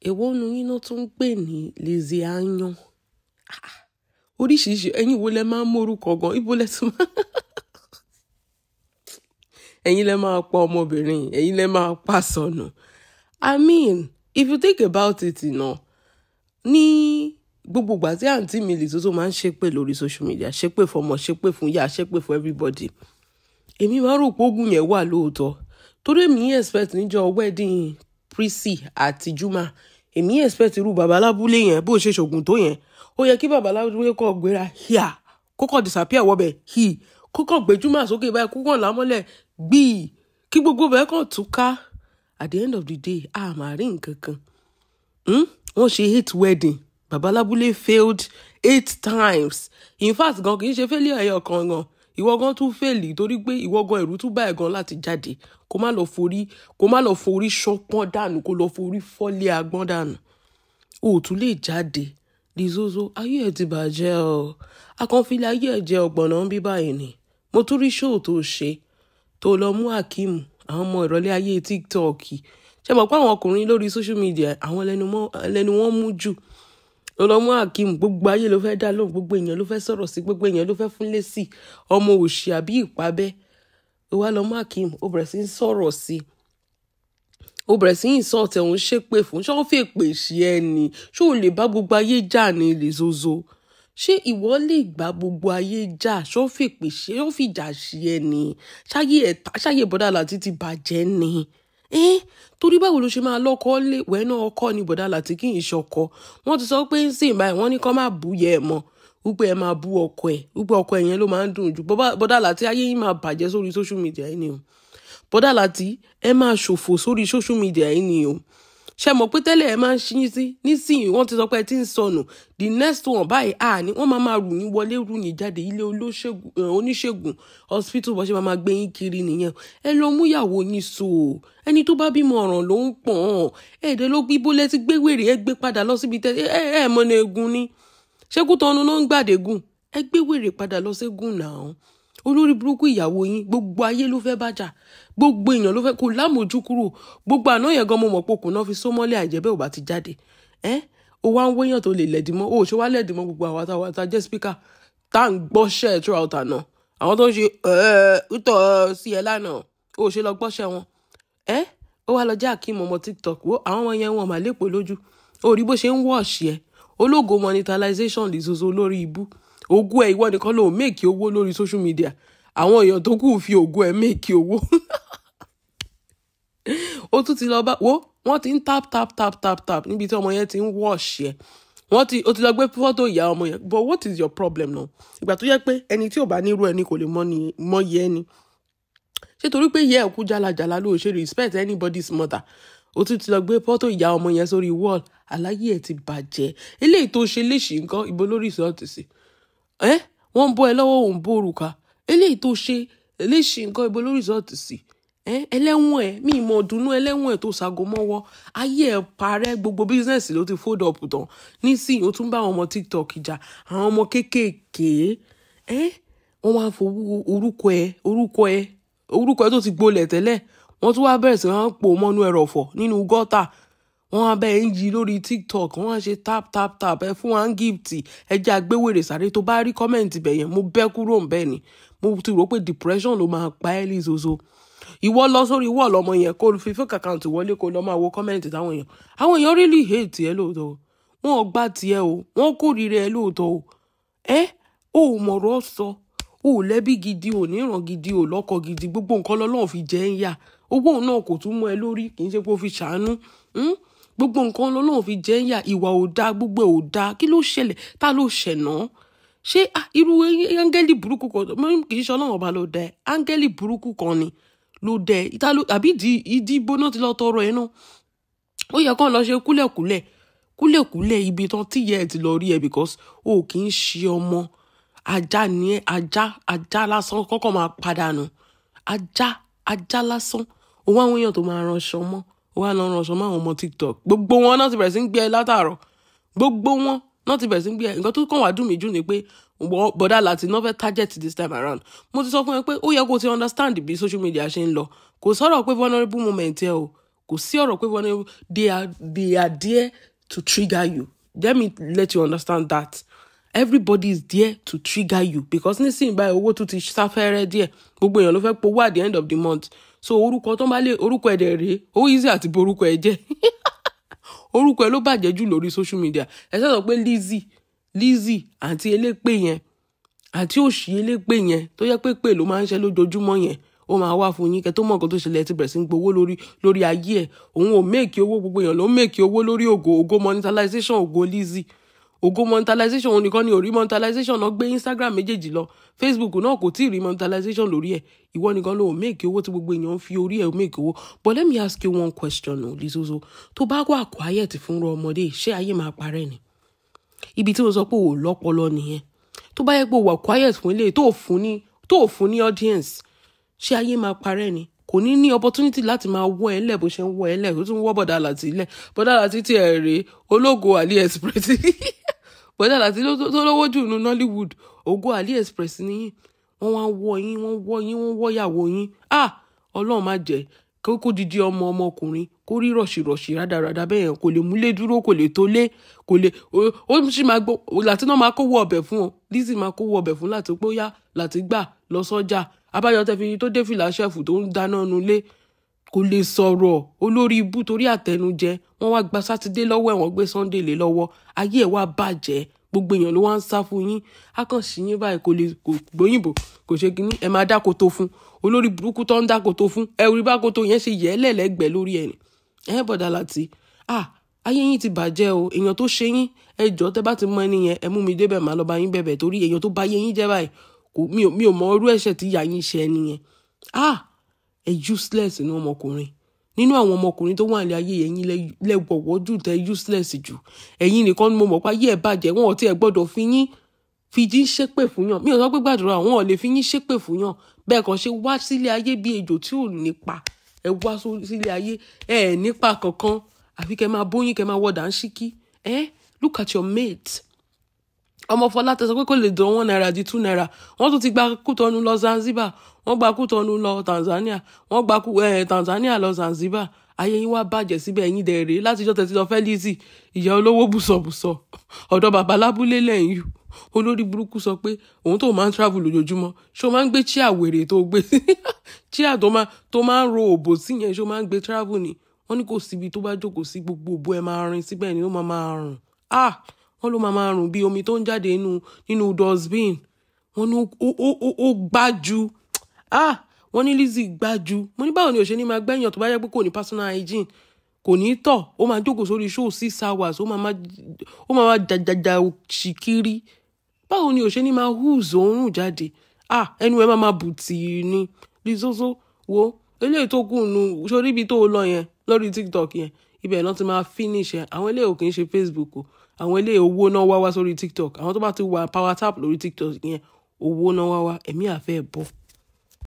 èwo nu yín náà tún ń pè ní Lizzy Ayan. Oríṣiríṣi ẹ̀yin wo lẹ máa ń mórúkọ gan, ibo lẹ tún máa ẹ̀yin lẹ máa pa ọmọbìnrin, ẹ̀yin lẹ máa pa sọnù. I mean, if you think about it, ní gbogbo ìgbà tí àǹtí mi Lizzy tó máa ń ṣépè lórí social media, ṣépè fọmọ, ṣépè fún ìyá, ṣépè fún everybody. Èmi máa rò pé ogun yẹn wà lóòótọ́. Torí èmi expect níjọ́ wedding Prissy àti Juma. Èmi expect irú bàbá lábúlé yẹn bó ṣe ṣògùn tó yẹn. Ó yẹ kí bàbá lábúlé kó gbéra híà, kókò disappear wọ́bẹ̀ hí, kókò gbé Juma sókè báyìí, kókò lámọ́lẹ̀ gbìí, kí gbogbo bẹ́ẹ̀ kàn túká. At the end of the day, a máa rí nǹkan kan. Wọ́n ṣe 8 wedding. Bàbá lábúlé failed 8 times. In fact, gan kì í ṣe failure ẹyọ kan gan. Ìwọ gan tún fail torí pé ìwọ gan ẹ̀rù tún bá ẹ̀ gan láti jáde. Kó má lọ forí ṣọpọ́n dànù, kó lọ forí fọ́lé agbọ́n dànù. O tún lè jáde. Lizzozo, ayé ẹ̀ ti bàjẹ́ o. Akànfilẹ̀ ayé ẹ̀ jẹ́ ọgbọ̀nà ń bí báyìí ni. Mo tún rí show tó ṣe. Tó lọ mú Hakeem, àwọn ọmọ ìrọ̀lẹ́ ayé TikTok. Ṣé mọ̀ pé àwọn ọkùnrin lórí social media, àwọn lẹ́nu wọn mú jù. Ó lọ mú Hakeem, gbogbo ayé ló fẹ́ dá lóhùn, gbogbo èèyàn ló fẹ́ sọ̀rọ̀ sí, gbogbo èèyàn ló fẹ́ fún lésì. Ọmọ òṣì àbí ìpábẹ́. Ó wá lọ mú Hakeem, ó bẹ̀rẹ̀ sí ń sọ̀rọ̀ sí. Ó bẹ̀rẹ̀ sí ń sọ ọ̀tẹ̀ òun ṣépè fún. Ṣé ó fi èpè ṣe ẹ ni? Ṣé o lè bá gbogbo ayé jà ní Lizzozo? Ṣé ìwọ lè gbá gbogbo ayé jà? Ṣé ó fi èpè ṣe? Ṣé ó fi ìjà ṣe ẹ ni? Ṣáyé Bọ́dà Láti ti bàjẹ́ ni? Torí báwo ló ṣe máa lọ́kọ lé wẹ́ náà ọkọ ni Bọ́dà Láti kì í ṣọkọ. Wọ́n ti sọ pé ń sìn báyìí, wọ́n ní kó má bú yẹ ẹ mọ́. Wípé ẹ máa bú ọkọ ẹ̀. Wípé ọkọ ẹ̀ yẹn ló máa ń dùn jù. Bọ́dà Láti ayé yín máa bàjẹ́ sórí social media yìí ni o. Bọ́dà Láti ẹ máa ṣòfò sórí social media yìí ni o. Ṣé mọ̀ pé tẹ́lẹ̀ ẹ máa ń ṣí sí nísìnyí wọ́n ti sọ pé ẹ ti ń sọnù. The next one báyìí ni wọ́n máa rù yín wọlé rù yín jáde ilé oníṣègùn hospital bó ṣe máa gbé yín kiri nìyẹn. Ẹ lọ mú ìyàwó yín so. Ẹni tó bá bímọ ọ̀ràn ló ń pọ̀n. Ẹ̀ẹ́dẹ̀ ló gbígbó lẹ́tí gbé wèrè ẹ gbé padà lọ síbi ẹ mọ́nà egun ni. Ṣé Kútọ́nù ló ń gbàdégùn? Ẹ gbé wèrè padà lọ ségùn náà. Olórí burúkú ìyàwó yín gbogbo ayé ló fẹ́ bájà, gbogbo èèyàn ló fẹ́ kó lámòjú kúrò, gbogbo àná yẹn gan mo mọ̀ pé òkú náà fi só mọ́lẹ̀ àìjẹ́bẹ́ ò bá ti jáde. O wá ń wéyàn tó lè lẹ̀dí mọ́, o ò ṣe wá lẹ̀dí mọ́ gbogbo àwọn àtà jẹ́ speaker tá à ń gbọ́ṣẹ́ throughout àná. Àwọn tó ń ṣe ìtọ̀ sí ẹ lánàá, o ò ṣe lọ gbọ́ṣẹ́ wọn. Ó wá lọ jẹ́ Hakeem ọmọ TikTok wo àwọn ọmọ yẹn wọn mà lépo lójú. O rí bó ṣe ń wọ̀ọ̀ṣì ẹ. Ológo monetization Lizzozo lórí ibú. Ògo ẹ̀ ìwọ nìkan ló make owó lórí social media. Àwọn èèyàn tó kù fi ògo ẹ̀ make owó. Ó tún ti lọ bá wọ́n ti ń tap níbi tí ọmọ yẹn ti ń wash ẹ̀. Ó ti lọ gbé fọ́tò ìyá ọmọ yẹn. But what is your problem now? Ìgbà tó yẹ pé ẹni tí ò bá nírú ẹni kò lè mọ yẹ ẹni. Ṣé torí pé yẹ ẹ̀kú jálajàla ló ṣe respect anybody's mother? Ó tún ti lọ gbé fọ́tò ìyá ọmọ yẹn sórí wall. Aláyé ẹ̀ ti bàjẹ́. Eléyìí tó ṣe léṣì nǹkan ibo lórí ìsọ́ọ̀tì sí. Wọ́n ń bọ́ ẹ lọ́wọ́ òun bó òrùka. Eléyìí tó ṣe léṣì nǹkan ibo lórí ìsọ́ọ̀tì sí. Ẹlẹ́wọ̀n ẹ̀ mi ìmọ̀ ọ̀dùnnú ẹlẹ́wọ̀n ẹ̀ tó ṣàgó mọ́wọ́. Ayé ẹ̀ parẹ́ gbogbo business ló ti fold up tán. Nísìnyí ó tún bá àwọn ọmọ TikTok jà. Àwọn ọmọ kéékèèké. Wọ́n wá fowó orúkọ ẹ̀ tó ti gbolẹ̀ tẹ́lẹ̀. Wọ́n tún wá bẹ̀rẹ̀ sí wọ́n pò mọ́nú ẹrọ̀fọ̀ nínú gọ́tà. Wọ́n wá bẹ́ẹ̀ ń yí lórí TikTok. Wọ́n wá ṣe tap ẹ fún wọn gift. Ẹ jẹ́ agbéwèrè sáré tó bá rí comment bẹ̀ yẹn. Mo bẹ́ kúrò ń bẹ́ẹ̀ ni. Mo ti rò pé depression ló máa pa ẹ́ Lizzozo. Ìwọ lọ sórí wall ọmọ yẹn kó fi fake account wọlé kó lọ máa wo comment táwọn èèyàn. Àwọn èèyàn really hate ẹ lóòótọ́. Wọ́n ò gbà tiẹ̀ o. Wọ́n kórìíra ẹ lóòótọ́ o. O ò mọ̀rọ̀ sọ. O ò lẹ́bí gidi, o ní ìran gidi, o lọ́kọ gidi. Gbogbo nǹkan lọ́lọ́run fi jẹ́ ń yà. Owó náà kò tún mọ́ ẹ lórí. Kì í ṣe pé o fi ṣàánú. Gbogbo nǹkan lọ́lọ́run fi jẹ́ ń yà. Ìwà ò dáa, gbogbo ò dáa. Kí ló ṣẹlẹ̀? Ta ló ṣẹ̀nà? Ṣé irú áńgẹ́lì burúkú kan kì í ṣe Ọlọ́run ọba ló dẹ. Áńgẹ́lì burúkú kan ni ló dẹ. Àbí ìdìbò náà ti lọ tọrọ ẹ náà. Ó yẹ kán lọ ṣe kúlẹ̀kúlẹ̀ ibi tán tí yẹ ẹ ti lọ rí ẹ because o kì í ṣe ọmọ. Ajá ni ẹ, ajá lásán kọ́kọ́ máa padànù. Ajá lásán. Ó wá àwọn èèyàn tó máa ránṣọ mọ́. Ó wá lọ ránṣọ mọ́ àwọn ọmọ TikTok. Gbogbo wọn náà ti bẹ̀rẹ̀ sí ń gbé ẹ látàárọ̀. Gbogbo wọn náà ti bẹ̀rẹ̀ sí ń gbé ẹ. Nǹkan tó kàn wá dùn mí jù ni pé Bọ́dà Láti náà fẹ́ target this time around. Mo ti sọ fún ẹ pé ó yẹ kó ti understand bí social media ṣe ń lọ. Kò sọ̀rọ̀ pé vulnerable moment ẹ o. kò sí ọ̀rọ̀ pé wọ́n they are there to trigger you. Let me let you understand that. Everybody is there to trigger you because nísìnyí báyìí owó tún ti sáfẹ́rẹ́ díẹ̀ gbogbo èèyàn ló fẹ́ powó at the end of the month so orúkọ tó bá lé orúkọ ẹ̀dẹ̀ rèé ó easy àti borúkọ ẹ̀ jẹ́ orúkọ ẹ̀ ló bàjẹ́ jù lórí social media ẹ sọ pé Lizzy àti elépè yẹn àti òṣì elépè yẹn tó yẹ pé ló máa ń ṣe lójoojúmọ́ yẹn ó máa wá fún yín kẹ́ tó mọ̀ nǹkan tó ṣẹlẹ̀ ti bẹ̀rẹ̀ sí ń gbowó lórí ayé ẹ̀ òun ò méèkì owó gbogbo èèyàn ló ń méèkì owó lórí ògo monetization ògo Lizzy ògo monetization òun nìkan ni ò rí monetization náà gbé Instagram méjèèjì lọ Facebook náà kò tí ì rí monetization lórí ẹ̀ ìwọ nìkan ló méèkì owó tí gbogbo èèyàn ń fi orí ẹ̀ méèkì owó but let me ask you one question o Lizozo tó bá wà quiet fúnra ọmọdé ṣé ayé máa parẹ́ ni ibi tí mo sọ pé ò lọ́pọlọ nìyẹn tó bá yẹ pé wà quiet fún ilé tó fún ní audience ṣé ayé máa parẹ́ ni kò ní opportunity láti máa wọ́ ẹ lẹ̀ bó ṣe ń wọ́ ẹ lẹ̀ tó tún wọ́ Bọ̀dá Làtí lẹ̀ Bọ̀dá Làtí tí ẹ̀ rèé ológo AliExpress Bọ̀dá Làtí tó lówó jù ní Nollywood ògo AliExpress níyìn wọ́n wá wọ́n wọ́ ìyàwó yín Ọlọ́run má jẹ́ kó didi ọmọkùnrin kó rí rọ̀ṣìrọ̀ṣì rádaràda bẹ́ẹ̀ yẹn kò lè múlé dúró kò lè tó lé kò lè ó sì máa gbọ́ Làtí náà máa kówó ọbẹ̀ fún ọ Lizzy máa kówó ọbẹ̀ fún Làtí pé ó yá Làtí gbà lọ sọ́jà abájọ tẹ́fi tó dé fìlà ṣẹ́fù tó ń dáná nulé kò lè sọ̀rọ̀ olórí ibú torí àtẹnujẹ wọ́n wá gba sátidé lọ́wọ́ ẹ̀ wọ́n gbé Sunday lé lọ́wọ́ ayé ẹ̀ wá bàjẹ́ gbogbo èèyàn ló wá ń sá fún yín akànṣí yín báyìí kò lè gbóyìnbó kò ṣe kínní ẹ máa dákòtò fún olórí burúkú tó ń dákòtò fún ẹ rí bákòtò yẹn ṣe yẹ lẹ́lẹ́gbẹ̀ẹ́ lórí ẹ̀ ẹ̀ Bọ̀dá Làtí ayé yín ti bàjẹ́ o èèyàn tó ṣe yín ẹ jọ̀ọ́ tẹ́ bá ti mọ ẹni yẹn ẹ mú mi débẹ̀ máa lọ bá yín bẹ̀bẹ̀ torí èèyàn tó bá yé yín jẹ́ báyìí mi ò mọ irú ẹ̀ṣẹ̀ tí ìyá yín ṣe ẹni yẹn ẹ useless nínú ọmọkùnrin nínú àwọn ọmọkùnrin tó wà ní ayé ẹ̀yin lẹ́wọ̀wọ́ jù tẹ́ useless jù ẹ̀yin nìkan ni mo mọ̀ pé ayé ẹ̀ bàjẹ́ wọn ò tí ẹ gbọ́dọ̀ fi yín ṣépè fún yàn mi ò sọ pé gbàdúrà wọn ò lè fi yín ṣépè fún yàn bẹ́ẹ̀ kàn ṣe wá sílé ayé bí ejò tí ò nípa ẹ wá sílé ayé ẹ nípa kankan àfi kẹ́ máa bóyín kẹ́ máa wọ dàńṣíkí look at your mate ọmọ Fọlá tẹ sọ pé kò lè dán 1 naira di 2 naira wọ́n tún ti gba Kútọ̀nù lọ Zanzibar wọ́n gba Kútọ̀nù lọ Tanzania wọ́n gba Tanzania lọ Zanzibar ayé yín wá bàjẹ́ síbẹ̀ ẹ̀yin dẹ̀ rèé látijọ́ tẹ̀sí lọ fẹ́ Lizzy ìyá olówó bùsọ̀bùsọ̀ ọ̀dọ̀ bàbá lábúlé lẹ́yìn yù olórí burúkú sọ pé òun tó máa ń travel lójoojúmọ́ ṣé o máa ń gbé chíà wèrè tó gbé chíà tó máa ń ro òbò sí yẹn ṣé o máa ń gbé travel ni wọ́n ní kò síbi tó bá jókòó sí gbogbo òbò ẹ̀ máa rin síbẹ̀ ni ó máa rùn wọ́n ló máa rùn bí omi tó ń jáde nínú dustbin wọ́n ní ó gbájú wọ́n ní Lizzy gbájú mo ní báwo ni òṣèlú máa gbẹ̀yàn tó bá yẹ pé kò ní personal hygiene kò ní tọ̀ ó máa jókòó sórí show 6 hours ó máa jàjàjà ṣìkiri báwo ni òṣèlú máa húùzù òórùn jáde ẹnu ẹ máa bùtì ní Lizozo wo eléyìí tó kù nù sórí ibi tó lọ yẹn lórí TikTok yẹn ibẹ̀ náà ti máa finish ẹ̀ àwọn eléyìí ò kì í ṣe Facebook o àwọn eléyìí owó náà wá sórí TikTok àwọn tó bá ti wà power tap lórí TikTok yẹn owó náà wá ẹ̀mí àfẹ́ bọ̀.